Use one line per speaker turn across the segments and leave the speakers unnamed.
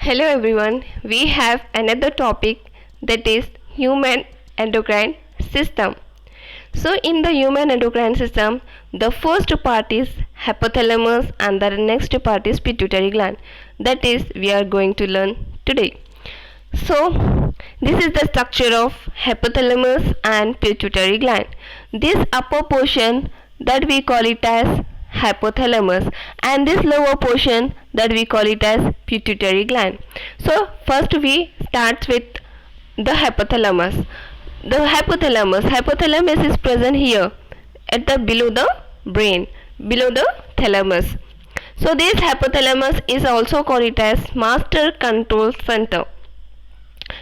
Hello everyone, we have another topic that is human endocrine system. So in the human endocrine system, the first part is hypothalamus and the next part is pituitary gland. That is we are going to learn today. So this is the structure of hypothalamus and pituitary gland. This upper portion that we call it as hypothalamus and this lower portion that we call it as pituitary gland. So first we start with the hypothalamus. The hypothalamus is present here at the below the brain, below the thalamus. So this hypothalamus is also called it as master control center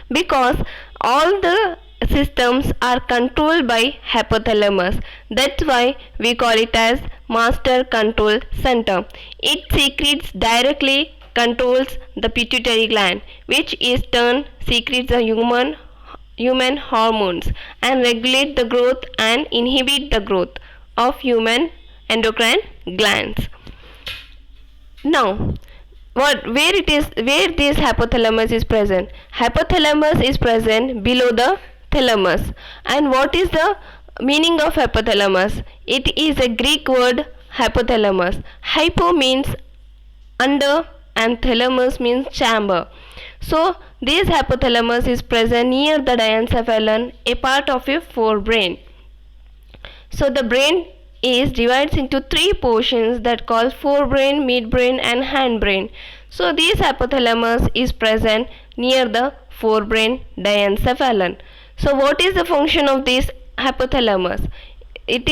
because all the systems are controlled by hypothalamus. That's why we call it as master control center. It secretes directly controls the pituitary gland, which is turn secretes the human hormones and regulate the growth and inhibit the growth of human endocrine glands. Now where this hypothalamus is present? Hypothalamus is present below the thalamus. And what is the meaning of hypothalamus? It is a Greek word hypothalamus. Hypo means under and thalamus means chamber. So this hypothalamus is present near the diencephalon, a part of a forebrain. So the brain is divided into three portions that call forebrain, midbrain and hindbrain. So this hypothalamus is present near the forebrain diencephalon. So what is the function of this hypothalamus? It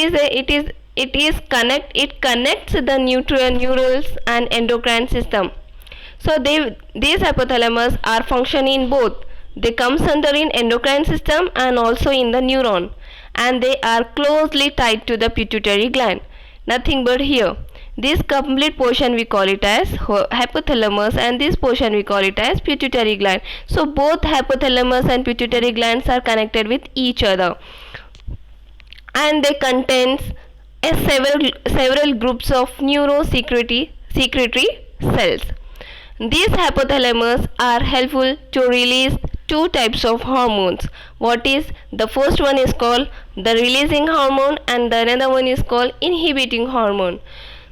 connects the neurals and endocrine system. So these hypothalamus are functioning in both. They comes under in endocrine system and also in the neuron, and they are closely tied to the pituitary gland. Nothing but here. This complete portion we call it as hypothalamus and this portion we call it as pituitary gland. So both hypothalamus and pituitary glands are connected with each other, and they contains several groups of neurosecretory cells. These hypothalamus are helpful to release two types of hormones. What is the first one is called the releasing hormone and the another one is called inhibiting hormone.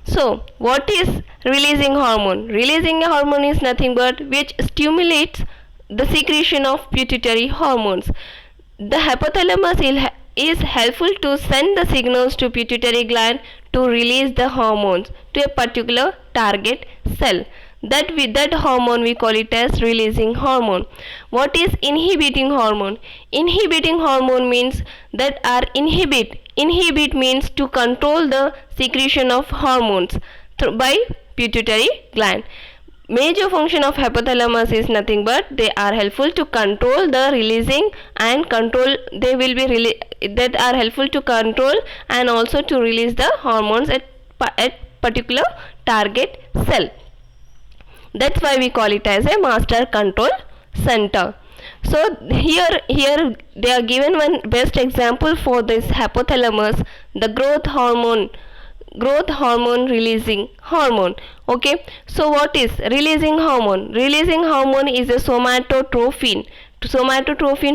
So what is releasing hormone? Releasing hormone is nothing but which stimulates the secretion of pituitary hormones. The hypothalamus is helpful to send the signals to pituitary gland to release the hormones to a particular target cell. That hormone we call it as releasing hormone. What is inhibiting hormone? Inhibiting hormone means that are inhibit means to control the secretion of hormones by pituitary gland. Major function of hypothalamus is nothing but they are helpful to control the releasing and control that are helpful to control and also to release the hormones at particular target cell. That's why we call it as a master control center. So here they are given one best example for this hypothalamus, the growth hormone releasing hormone. Okay, so what is releasing hormone? Releasing hormone is a somatotrophin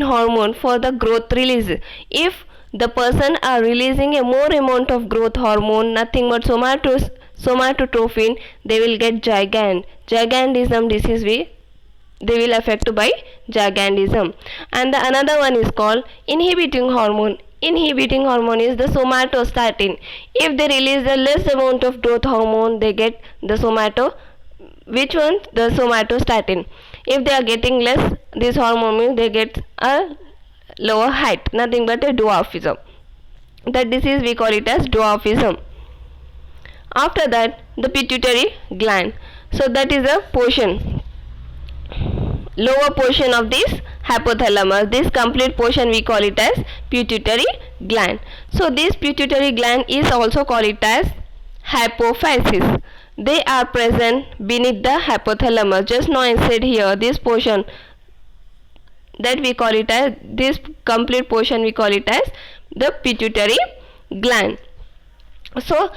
hormone for the growth release. If the person are releasing a more amount of growth hormone, nothing but somatotrophin, they will get gigantism disease. They will affect by gigantism. And the another one is called inhibiting hormone. Inhibiting hormone is the somatostatin. If they release the less amount of growth hormone, they get the which one? The somatostatin. If they are getting less this hormone means they get a lower height, nothing but a dwarfism. That disease we call it as dwarfism. After that, the pituitary gland. So that is a portion, lower portion of this hypothalamus. This complete portion we call it as pituitary gland. So this pituitary gland is also called it as hypophysis. They are present beneath the hypothalamus. Just now I said here this portion that we call it as, this complete portion we call it as the pituitary gland. So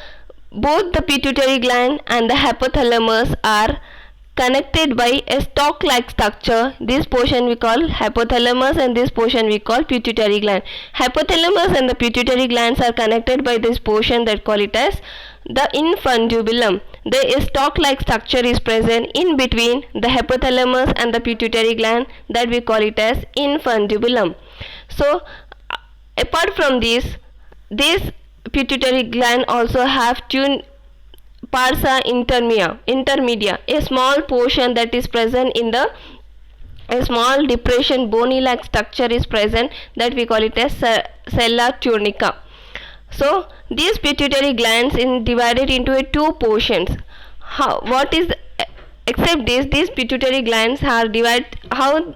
both the pituitary gland and the hypothalamus are connected by a stalk-like structure. This portion we call hypothalamus and this portion we call pituitary gland. Hypothalamus and the pituitary glands are connected by this portion that call it as the infundibulum. The stalk-like structure is present in between the hypothalamus and the pituitary gland that we call it as infundibulum. So apart from this pituitary gland also have two parsa intermedia, a small portion that is present in the a small depression bony like structure is present that we call it as sella tunica. So these pituitary glands is divided into two portions. Except these pituitary glands are divided. How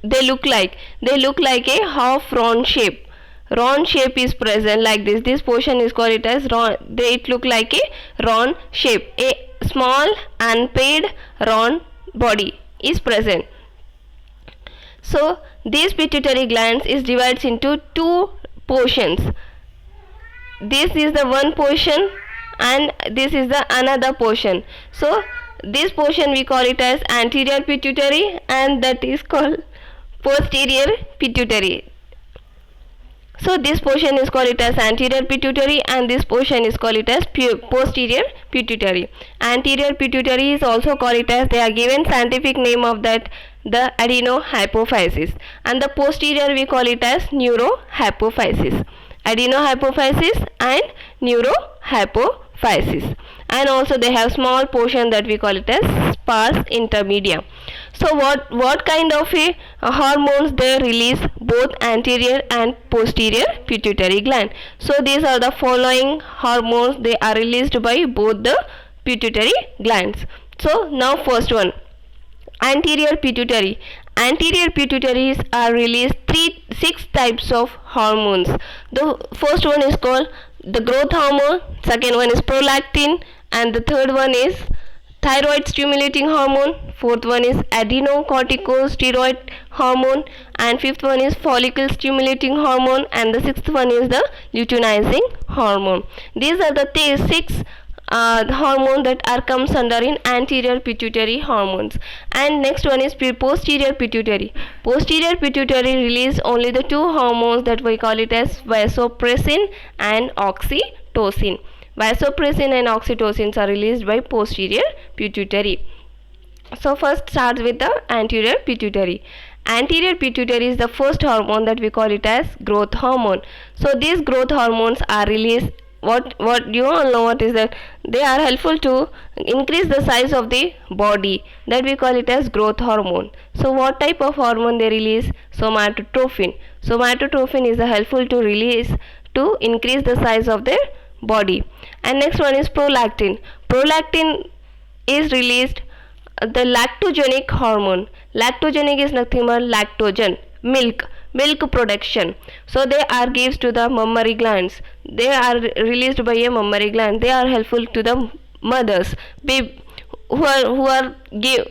they look like? They look like a half round shape. Round shape is present like this. This portion is called it as round. It look like a round shape. A small unpaired round body is present. So these pituitary glands is divided into two portions. This is the one portion and this is the another portion. So this portion we call it as anterior pituitary and that is called posterior pituitary. So this portion is called it as anterior pituitary and this portion is called it as posterior pituitary. Anterior pituitary is also called it as, they are given scientific name of that, the adenohypophysis, and the posterior we call it as neurohypophysis. Adenohypophysis and neurohypophysis, and also they have small portion that we call it as pars intermedia. So what kind of hormones they release? Both anterior and posterior pituitary gland. So these are the following hormones, they are released by both the pituitary glands. So now first one, anterior pituitary. Anterior pituitaries are released 6 types of hormones. The first one is called the growth hormone, second one is prolactin, and the third one is thyroid stimulating hormone, fourth one is adenocorticosteroid hormone, and fifth one is follicle stimulating hormone, and the sixth one is the luteinizing hormone. These are the 6 hormone that are comes under in anterior pituitary hormones. And next one is posterior pituitary. Posterior pituitary release only the 2 hormones that we call it as vasopressin and oxytocin. Vasopressin and oxytocin are released by posterior pituitary. So first starts with the anterior pituitary. Anterior pituitary is the first hormone that we call it as growth hormone. So these growth hormones are released. What you all know what is that? They are helpful to increase the size of the body, that we call it as growth hormone. So what type of hormone they release? Somatotrophin. Somatotrophin is helpful to release to increase the size of their body. And next one is prolactin. Prolactin is released the lactogenic hormone. Lactogenic is nothing but lactogen, milk production. So they are gives to the mammary glands. They are released by a mammary gland. They are helpful to the mothers who are give.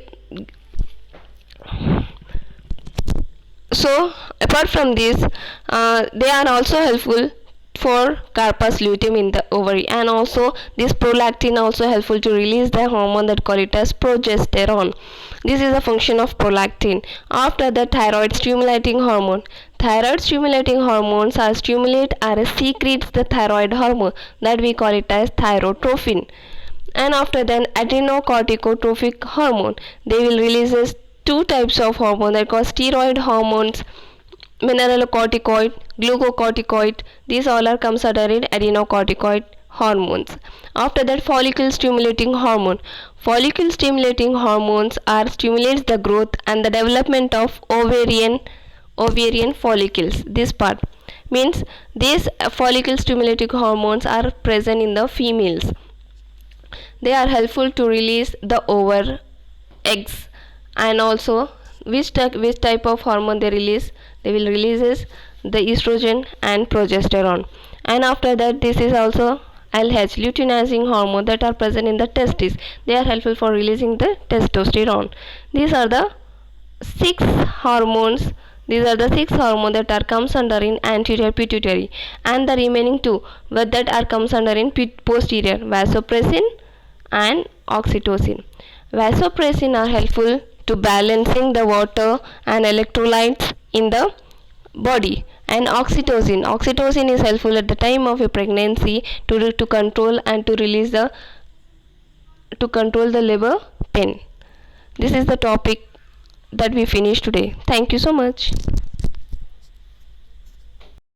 So apart from this, they are also helpful for corpus luteum in the ovary, and also this prolactin also helpful to release the hormone that call it as progesterone. This is a function of prolactin. After the thyroid stimulating hormone. Thyroid stimulating hormones are stimulate or secretes the thyroid hormone that we call it as thyrotrophin. And after that adrenocorticotropic hormone, they will release 2 types of hormone that call steroid hormones, mineralocorticoid, glucocorticoid. These all are comes under in adrenocorticoid hormones. After that follicle stimulating hormone. Follicle stimulating hormones are stimulates the growth and the development of ovarian follicles. This part means these follicle stimulating hormones are present in the females. They are helpful to release the eggs. And also which type of hormone they release? They will releases the estrogen and progesterone. And after that this is also LH, luteinizing hormone, that are present in the testes. They are helpful for releasing the testosterone. These are the 6 hormones. These are the 6 hormones that are comes under in anterior pituitary, and the remaining 2 that are comes under in posterior, vasopressin and oxytocin. Vasopressin are helpful to balancing the water and electrolytes in the body. And oxytocin is helpful at the time of a pregnancy to control and to release to control the labor pain. This is the topic that we finished today. Thank you so much.